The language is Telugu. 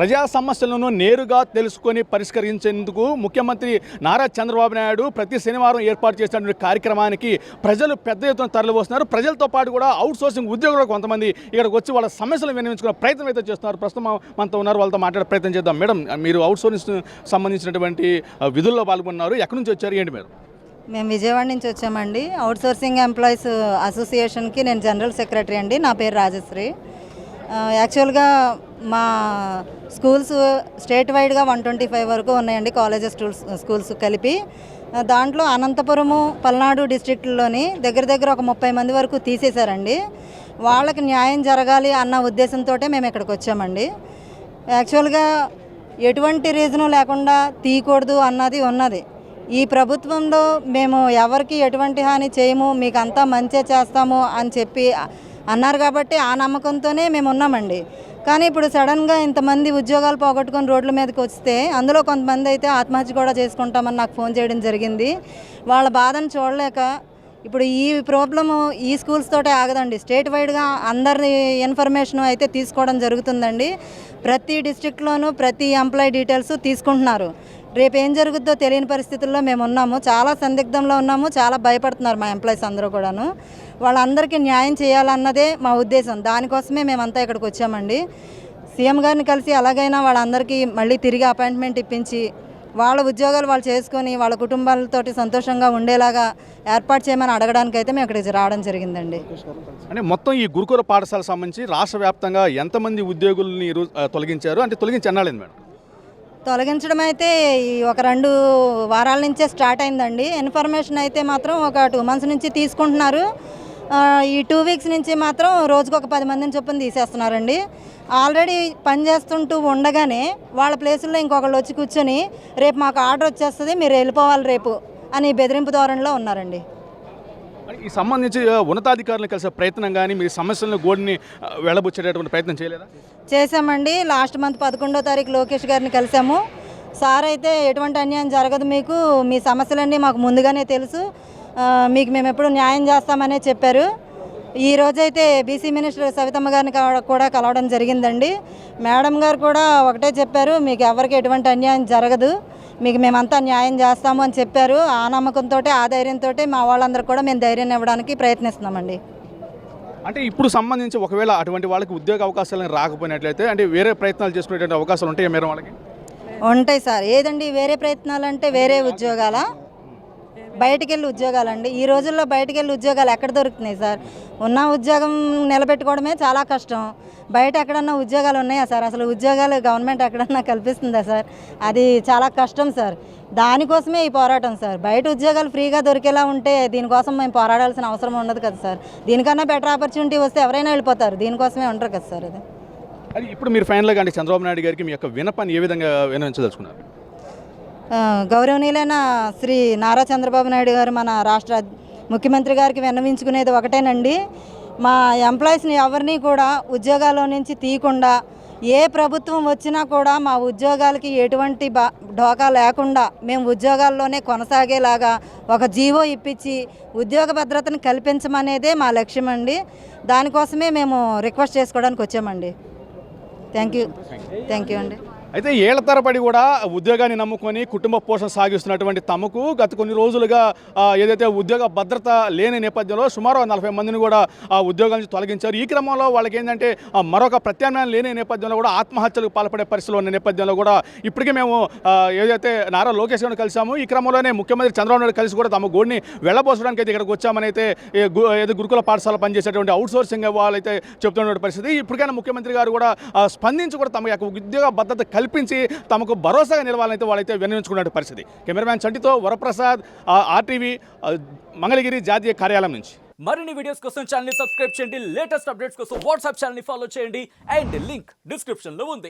ప్రజా సమస్యలను నేరుగా తెలుసుకొని పరిష్కరించేందుకు ముఖ్యమంత్రి నారా చంద్రబాబు నాయుడు ప్రతి శనివారం ఏర్పాటు చేసినటువంటి కార్యక్రమానికి ప్రజలు పెద్ద ఎత్తున తరలివస్తున్నారు. ప్రజలతో పాటు కూడా అవుట్ సోర్సింగ్ ఉద్యోగులు కొంతమంది ఇక్కడికి వచ్చి వాళ్ళ సమస్యలు వినియోగించుకునే ప్రయత్నం అయితే చేస్తున్నారు. ప్రస్తుతం మనతో ఉన్నారు, వాళ్ళతో మాట్లాడే ప్రయత్నం చేద్దాం. మేడం, మీరు అవుట్ సోర్సింగ్ సంబంధించినటువంటి విధుల్లో పాల్గొన్నారు. ఎక్కడి నుంచి వచ్చారు, ఏంటి మీరు? మేము విజయవాడ నుంచి వచ్చామండి. అవుట్ సోర్సింగ్ ఎంప్లాయీస్ అసోసియేషన్కి నేను జనరల్ సెక్రటరీ అండి. నా పేరు రాజశ్రీ. యాక్చువల్గా మా స్కూల్స్ స్టేట్ వైడ్గా 125 వరకు ఉన్నాయండి, కాలేజెస్ స్కూల్స్ కలిపి. దాంట్లో అనంతపురము, పల్నాడు డిస్ట్రిక్ట్లోని దగ్గర ఒక 30 మంది వరకు తీసేశారండి. వాళ్ళకి న్యాయం జరగాలి అన్న ఉద్దేశంతో మేము ఇక్కడికి వచ్చామండి. యాక్చువల్గా ఎటువంటి రీజను లేకుండా తీయకూడదు అన్నది ఉన్నది. ఈ ప్రభుత్వంలో మేము ఎవరికి ఎటువంటి హాని చేయము, మీకు అంతా మంచే చేస్తాము అని చెప్పి అన్నారు కాబట్టి ఆ నమ్మకంతోనే మేము ఉన్నామండి. కానీ ఇప్పుడు సడన్గా ఇంతమంది ఉద్యోగాలు పోగొట్టుకొని రోడ్ల మీదకి వస్తే అందులో కొంతమంది అయితే ఆత్మహత్య కూడా చేసుకుంటామని నాకు ఫోన్ చేయడం జరిగింది. వాళ్ళ బాధను చూడలేక ఇప్పుడు ఈ ప్రాబ్లము ఈ స్కూల్స్ తోటే ఆగదండి, స్టేట్ వైడ్గా అందరి ఇన్ఫర్మేషన్ అయితే తీసుకోవడం జరుగుతుందండి. ప్రతి డిస్ట్రిక్ట్లోనూ ప్రతి ఎంప్లాయీ డీటెయిల్స్ తీసుకుంటున్నారు. రేపు ఏం జరుగుద్దో తెలియని పరిస్థితుల్లో మేము ఉన్నాము, చాలా సందిగ్ధంలో ఉన్నాము, చాలా భయపడుతున్నారు మా ఎంప్లాయీస్ అందరూ కూడాను. వాళ్ళందరికీ న్యాయం చేయాలన్నదే మా ఉద్దేశం. దానికోసమే మేమంతా ఇక్కడికి వచ్చామండి. సీఎం గారిని కలిసి ఎలాగైనా వాళ్ళందరికీ మళ్ళీ తిరిగి అపాయింట్మెంట్ ఇప్పించి వాళ్ళ ఉద్యోగాలు వాళ్ళు చేసుకొని వాళ్ళ కుటుంబాలతోటి సంతోషంగా ఉండేలాగా ఏర్పాటు చేయమని అడగడానికి అయితే మేము ఇక్కడికి రావడం జరిగిందండి. అంటే మొత్తం ఈ గురుకుల పాఠశాలకు సంబంధించి రాష్ట్ర వ్యాప్తంగా ఎంతమంది ఉద్యోగుల్ని తొలగించారు, అంటే తొలగించి ఎన్నాళ్ళైంది మేడం? తొలగించడం అయితే ఒక 2 వారాల నుంచే స్టార్ట్ అయిందండి. ఇన్ఫర్మేషన్ అయితే మాత్రం ఒక 2 months నుంచి తీసుకుంటున్నారు. ఈ 2 weeks నుంచి మాత్రం రోజుకు ఒక 10 మందిని చొప్పున తీసేస్తున్నారండి. ఆల్రెడీ పనిచేస్తుంటూ ఉండగానే వాళ్ళ ప్లేసుల్లో ఇంకొకళ్ళు వచ్చి కూర్చొని రేపు మాకు ఆర్డర్ వచ్చేస్తుంది, మీరు వెళ్ళిపోవాలి రేపు అని బెదిరింపు ధోరణిలో ఉన్నారండి. ఈ సంబంధించి ఉన్నతాధికారులను కలిసే ప్రయత్నం కానీ మీ సమస్యలను గోడిని వెళ్ళబుచ్చేటటువంటి ప్రయత్నం చేయలేదా? చేశామండి. లాస్ట్ మంత్ 11వ తారీఖు లోకేష్ గారిని కలిసాము. సార్ అయితే ఎటువంటి అన్యాయం జరగదు, మీకు మీ సమస్యలన్నీ మాకు ముందుగానే తెలుసు, మీకు మేము ఎప్పుడు న్యాయం చేస్తామనే చెప్పారు. ఈ రోజైతే బీసీ మినిస్టర్ సవితమ్మ గారిని కూడా కలవడం జరిగిందండి. మేడం గారు కూడా ఒకటే చెప్పారు, మీకు ఎవరికి ఎటువంటి అన్యాయం జరగదు, మీకు మేమంతా న్యాయం చేస్తాము అని చెప్పారు. ఆ నమ్మకంతో ఆ ధైర్యంతో మా వాళ్ళందరూ కూడా మేము ధైర్యం ఇవ్వడానికి ప్రయత్నిస్తున్నామండి. అంటే ఇప్పుడు సంబంధించి ఒకవేళ అటువంటి వాళ్ళకి ఉద్యోగ అవకాశాలను రాకపోయినట్లయితే అంటే వేరే ప్రయత్నాలు చేసుకునేటువంటి అవకాశాలు ఉంటాయి మేడం వాళ్ళకి? ఉంటాయి సార్. ఏదండి వేరే ప్రయత్నాలు అంటే వేరే ఉద్యోగాలా? బయటికి వెళ్ళి ఉద్యోగాలండి. ఈ రోజుల్లో బయటికి వెళ్ళి ఉద్యోగాలు ఎక్కడ దొరుకుతున్నాయి సార్? ఉన్న ఉద్యోగం నిలబెట్టుకోవడమే చాలా కష్టం. బయట ఎక్కడన్నా ఉద్యోగాలు ఉన్నాయా సార్? అసలు ఉద్యోగాలు గవర్నమెంట్ ఎక్కడన్నా కల్పిస్తుందా సార్? అది చాలా కష్టం సార్. దానికోసమే ఈ పోరాటం సార్. బయట ఉద్యోగాలు ఫ్రీగా దొరికేలా ఉంటే దీనికోసం మేము పోరాడాల్సిన అవసరం ఉండదు కదా సార్. దీనికన్నా బెటర్ ఆపర్చునిటీ వస్తే ఎవరైనా వెళ్ళిపోతారు, దీనికోసమే ఉంటారు కదా సార్. అది ఇప్పుడు మీరు ఫైనల్గా అంటే చంద్రబాబు నాయుడు గారికి మీ యొక్క వినపాన్ని ఏ విధంగా వినియోగించదలుచుకున్నారు? గౌరవనీయులైన శ్రీ నారా చంద్రబాబు నాయుడు గారు మన రాష్ట్ర ముఖ్యమంత్రి గారికి విన్నవించుకునేది ఒకటేనండి, మా ఎంప్లాయీస్ని ఎవరిని కూడా ఉద్యోగాల్లో నుంచి తీయకుండా ఏ ప్రభుత్వం వచ్చినా కూడా మా ఉద్యోగాలకి ఎటువంటి ఢోకా లేకుండా మేము ఉద్యోగాల్లోనే కొనసాగేలాగా ఒక జీవో ఇప్పించి ఉద్యోగ భద్రతను కల్పించమనేదే మా లక్ష్యం అండి. దానికోసమే మేము రిక్వెస్ట్ చేసుకోవడానికి వచ్చామండి. థ్యాంక్ యూ అండి. అయితే ఏళ్ల తరబడి కూడా ఉద్యోగాన్ని నమ్ముకొని కుటుంబ పోషణ సాగిస్తున్నటువంటి తమకు గత కొన్ని రోజులుగా ఏదైతే ఉద్యోగ భద్రత లేని నేపథ్యంలో సుమారు 40 మందిని కూడా ఆ ఉద్యోగాల నుంచి తొలగించారు. ఈ క్రమంలో వాళ్ళకి ఏంటంటే మరొక ప్రత్యామ్నాయం లేని నేపథ్యంలో కూడా ఆత్మహత్యలకు పాల్పడే పరిస్థితులు ఉన్న నేపథ్యంలో కూడా ఇప్పటికే మేము ఏదైతే నారా లోకేష్ గారిని కలిసాము, ఈ క్రమంలోనే ముఖ్యమంత్రి చంద్రబాబు నాయుడు కలిసి కూడా తమ గోడిని వెళ్ళబోసడానికి అయితే ఇక్కడికి వచ్చామని అయితే ఏదో గురుకుల పాఠశాల పనిచేసేటువంటి అవుట్ సోర్సింగ్ వాళ్ళైతే చెప్తున్న పరిస్థితి. ఇప్పటికైనా ముఖ్యమంత్రి గారు కూడా స్పందించి కూడా తమ యొక్క ఉద్యోగ భద్రత కల్పించి తమకు భరోసాగా నిలవాలని వాళ్ళైతే వినియోగించుకున్న పరిస్థితి. కెమెరామ్యాన్ చంటితో వరప్రసాద్, RTV మంగళగిరి జాతీయ కార్యాలయం నుంచి. మరిన్ని వీడియోస్ కోసం ఛానల్ ని సబ్స్క్రైబ్ చేయండి, లేటెస్ట్ అప్డేట్స్ కోసం వాట్సాప్ ఛానల్ ని ఫాలో చేయండి అండ్ లింక్ డిస్క్రిప్షన్ లో ఉంది.